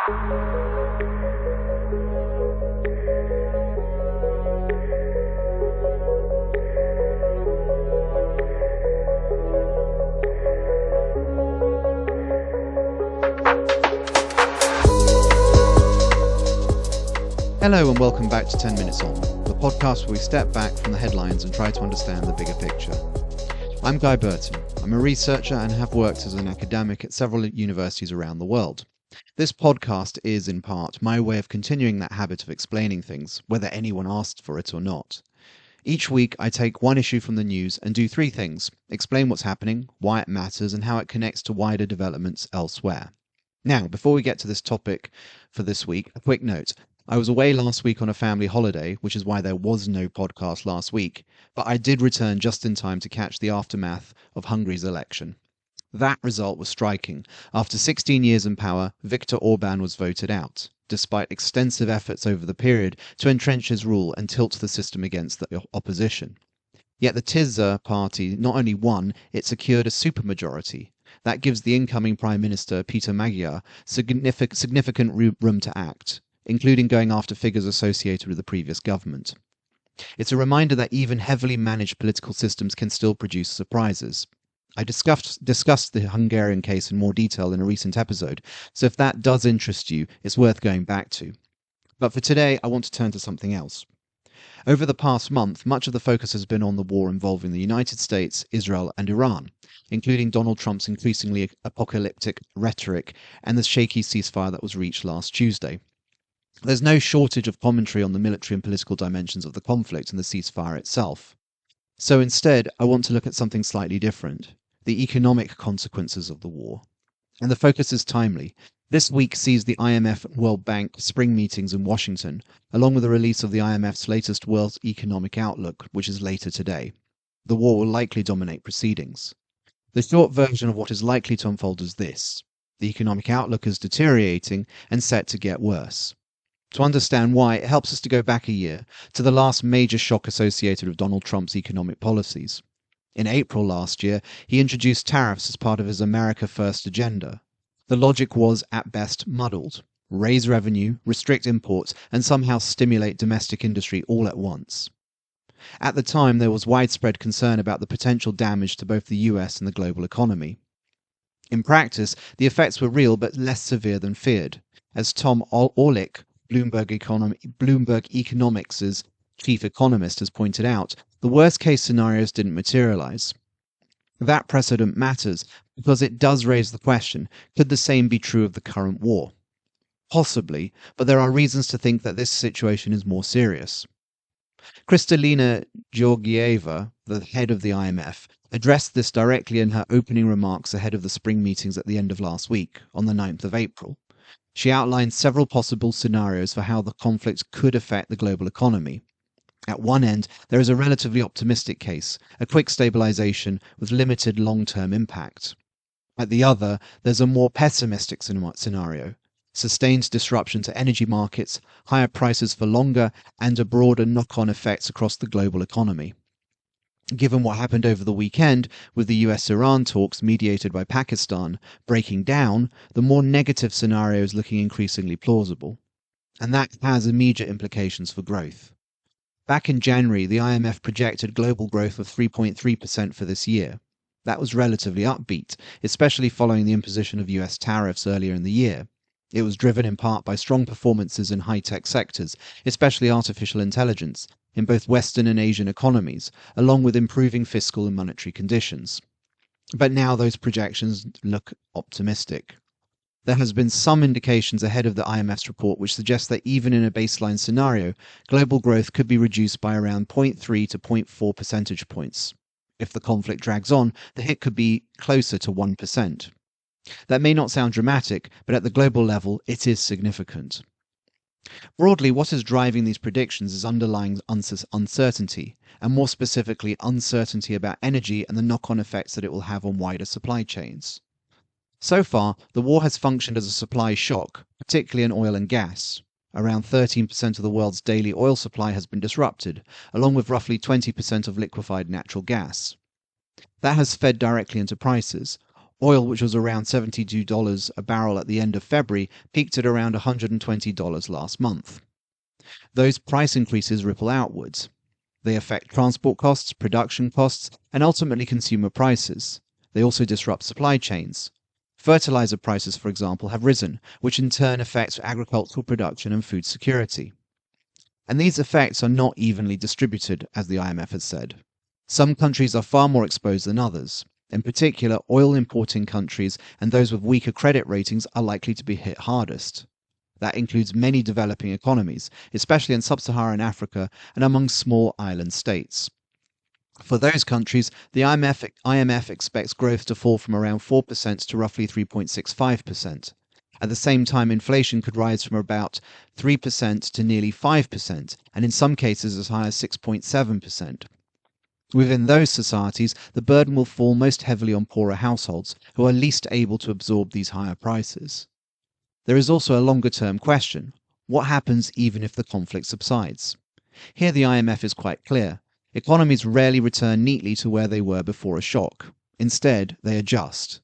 Hello and welcome back to 10 Minutes On, the podcast where we step back from the headlines and try to understand the bigger picture. I'm Guy Burton. I'm a researcher and have worked as an academic at several universities around the world. This podcast is, in part, my way of continuing that habit of explaining things, whether anyone asked for it or not. Each week, I take one issue from the news and do three things: explain what's happening, why it matters, and how it connects to wider developments elsewhere. Now, before we get to this topic for this week, a quick note. I was away last week on a family holiday, which is why there was no podcast last week, but I did return just in time to catch the aftermath of Hungary's election. That result was striking. After 16 years in power, Viktor Orban was voted out, despite extensive efforts over the period to entrench his rule and tilt the system against the opposition. Yet the Tisza party not only won, it secured a supermajority. That gives the incoming Prime Minister, Peter Magyar, significant room to act, including going after figures associated with the previous government. It's a reminder that even heavily managed political systems can still produce surprises. I discussed the Hungarian case in more detail in a recent episode, so if that does interest you, it's worth going back to. But for today, I want to turn to something else. Over the past month, much of the focus has been on the war involving the United States, Israel, and Iran, including Donald Trump's increasingly apocalyptic rhetoric and the shaky ceasefire that was reached last Tuesday. There's no shortage of commentary on the military and political dimensions of the conflict and the ceasefire itself. So instead, I want to look at something slightly different: the economic consequences of the war. And the focus is timely. This week sees the IMF and World Bank spring meetings in Washington, along with the release of the IMF's latest World Economic Outlook, which is later today. The war will likely dominate proceedings. The short version of what is likely to unfold is this: the economic outlook is deteriorating and set to get worse. To understand why, it helps us to go back a year to the last major shock associated with Donald Trump's economic policies. In April last year, he introduced tariffs as part of his America First agenda. The logic was, at best, muddled: raise revenue, restrict imports, and somehow stimulate domestic industry all at once. At the time, there was widespread concern about the potential damage to both the US and the global economy. In practice, the effects were real but less severe than feared. As Tom Orlik, Bloomberg Economics' chief economist, has pointed out, the worst-case scenarios didn't materialize. That precedent matters because it does raise the question: could the same be true of the current war? Possibly, but there are reasons to think that this situation is more serious. Kristalina Georgieva, the head of the IMF, addressed this directly in her opening remarks ahead of the spring meetings at the end of last week, on the 9th of April. She outlined several possible scenarios for how the conflict could affect the global economy. At one end, there is a relatively optimistic case: a quick stabilization with limited long-term impact. At the other, there's a more pessimistic scenario: sustained disruption to energy markets, higher prices for longer, and a broader knock-on effects across the global economy. Given what happened over the weekend, with the US-Iran talks mediated by Pakistan breaking down, the more negative scenario is looking increasingly plausible. And that has immediate implications for growth. Back in January, the IMF projected global growth of 3.3% for this year. That was relatively upbeat, especially following the imposition of US tariffs earlier in the year. It was driven in part by strong performances in high-tech sectors, especially artificial intelligence, in both Western and Asian economies, along with improving fiscal and monetary conditions. But now those projections look optimistic. There has been some indications ahead of the IMF's report which suggest that even in a baseline scenario, global growth could be reduced by around 0.3 to 0.4 percentage points. If the conflict drags on, the hit could be closer to 1%. That may not sound dramatic, but at the global level, it is significant. Broadly, what is driving these predictions is underlying uncertainty, and more specifically, uncertainty about energy and the knock-on effects that it will have on wider supply chains. So far, the war has functioned as a supply shock, particularly in oil and gas. Around 13% of the world's daily oil supply has been disrupted, along with roughly 20% of liquefied natural gas. That has fed directly into prices. Oil, which was around $72 a barrel at the end of February, peaked at around $120 last month. Those price increases ripple outwards. They affect transport costs, production costs, and ultimately consumer prices. They also disrupt supply chains. Fertilizer prices, for example, have risen, which in turn affects agricultural production and food security. And these effects are not evenly distributed, as the IMF has said. Some countries are far more exposed than others. In particular, oil-importing countries and those with weaker credit ratings are likely to be hit hardest. That includes many developing economies, especially in sub-Saharan Africa and among small island states. For those countries, the IMF expects growth to fall from around 4% to roughly 3.65%. At the same time, inflation could rise from about 3% to nearly 5%, and in some cases as high as 6.7%. Within those societies, the burden will fall most heavily on poorer households, who are least able to absorb these higher prices. There is also a longer-term question. What happens even if the conflict subsides? Here the IMF is quite clear. Economies rarely return neatly to where they were before a shock. Instead, they adjust.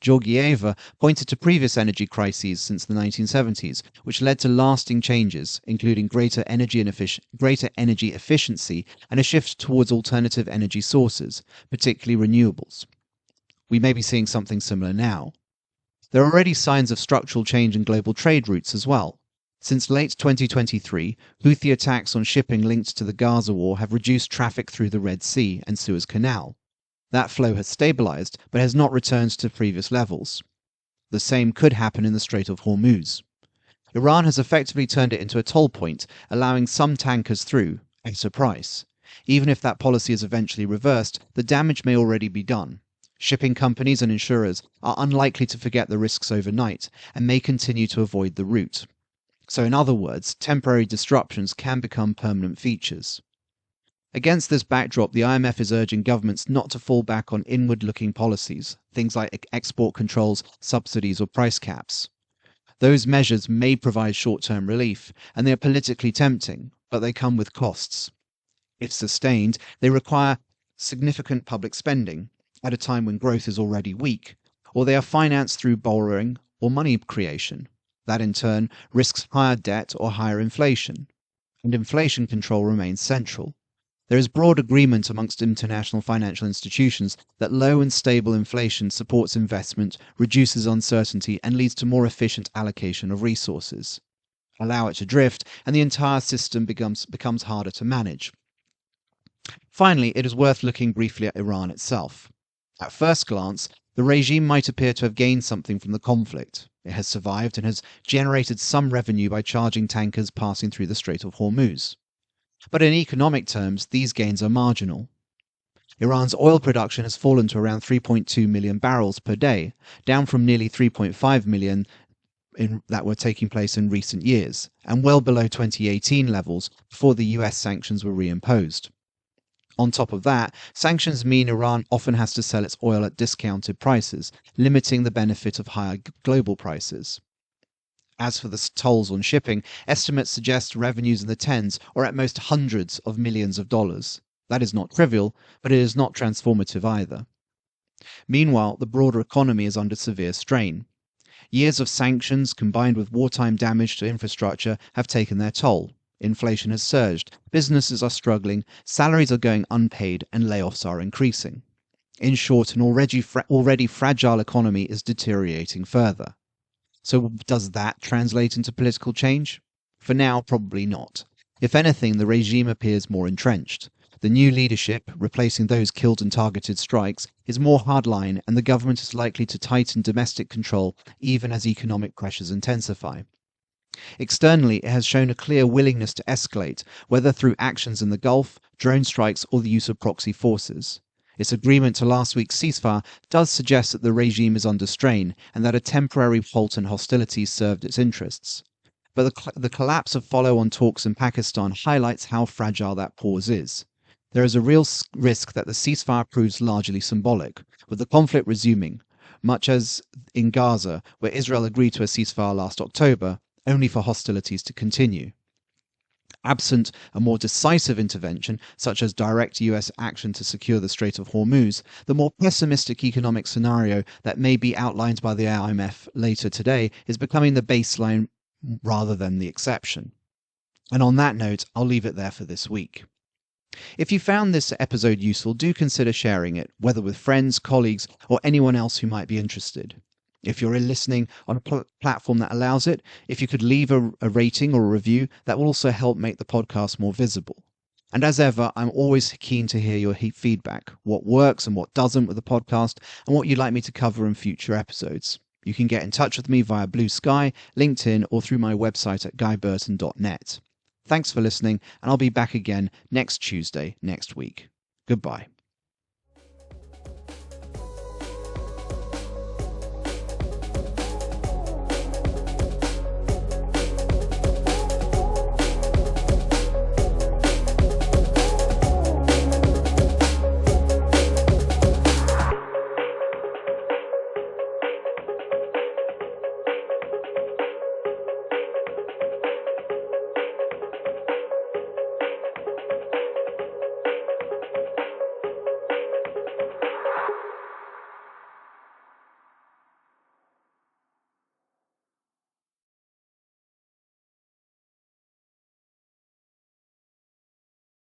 Georgieva pointed to previous energy crises since the 1970s, which led to lasting changes, including greater energy efficiency and a shift towards alternative energy sources, particularly renewables. We may be seeing something similar now. There are already signs of structural change in global trade routes as well. Since late 2023, Houthi attacks on shipping linked to the Gaza war have reduced traffic through the Red Sea and Suez Canal. That flow has stabilized, but has not returned to previous levels. The same could happen in the Strait of Hormuz. Iran has effectively turned it into a toll point, allowing some tankers through, at a price. Even if that policy is eventually reversed, the damage may already be done. Shipping companies and insurers are unlikely to forget the risks overnight and may continue to avoid the route. So in other words, temporary disruptions can become permanent features. Against this backdrop, the IMF is urging governments not to fall back on inward-looking policies, things like export controls, subsidies or price caps. Those measures may provide short-term relief, and they are politically tempting, but they come with costs. If sustained, they require significant public spending, at a time when growth is already weak, or they are financed through borrowing or money creation. That in turn risks higher debt or higher inflation, and inflation control remains central. There is broad agreement amongst international financial institutions that low and stable inflation supports investment, reduces uncertainty, and leads to more efficient allocation of resources. Allow it to drift, and the entire system becomes harder to manage. Finally, it is worth looking briefly at Iran itself. At first glance, the regime might appear to have gained something from the conflict. It has survived and has generated some revenue by charging tankers passing through the Strait of Hormuz. But in economic terms, these gains are marginal. Iran's oil production has fallen to around 3.2 million barrels per day, down from nearly 3.5 million that were taking place in recent years, and well below 2018 levels before the US sanctions were reimposed. On top of that, sanctions mean Iran often has to sell its oil at discounted prices, limiting the benefit of higher global prices. As for the tolls on shipping, estimates suggest revenues in the tens or at most hundreds of millions of dollars. That is not trivial, but it is not transformative either. Meanwhile, the broader economy is under severe strain. Years of sanctions combined with wartime damage to infrastructure have taken their toll. Inflation has surged, businesses are struggling, salaries are going unpaid, and layoffs are increasing. In short, an already fragile economy is deteriorating further. So does that translate into political change? For now, probably not. If anything, the regime appears more entrenched. The new leadership, replacing those killed in targeted strikes, is more hardline, and the government is likely to tighten domestic control even as economic pressures intensify. Externally, it has shown a clear willingness to escalate, whether through actions in the Gulf, drone strikes, or the use of proxy forces. Its agreement to last week's ceasefire does suggest that the regime is under strain and that a temporary halt in hostilities served its interests. But the collapse of follow-on talks in Pakistan highlights how fragile that pause is. There is a real risk that the ceasefire proves largely symbolic, with the conflict resuming, much as in Gaza, where Israel agreed to a ceasefire last October, only for hostilities to continue. Absent a more decisive intervention, such as direct US action to secure the Strait of Hormuz, the more pessimistic economic scenario that may be outlined by the IMF later today is becoming the baseline rather than the exception. And on that note, I'll leave it there for this week. If you found this episode useful, do consider sharing it, whether with friends, colleagues, or anyone else who might be interested. If you're listening on a platform that allows it, if you could leave a rating or a review, that will also help make the podcast more visible. And as ever, I'm always keen to hear your feedback, what works and what doesn't with the podcast, and what you'd like me to cover in future episodes. You can get in touch with me via Blue Sky, LinkedIn, or through my website at guyburton.net. Thanks for listening, and I'll be back again next Tuesday next week. Goodbye.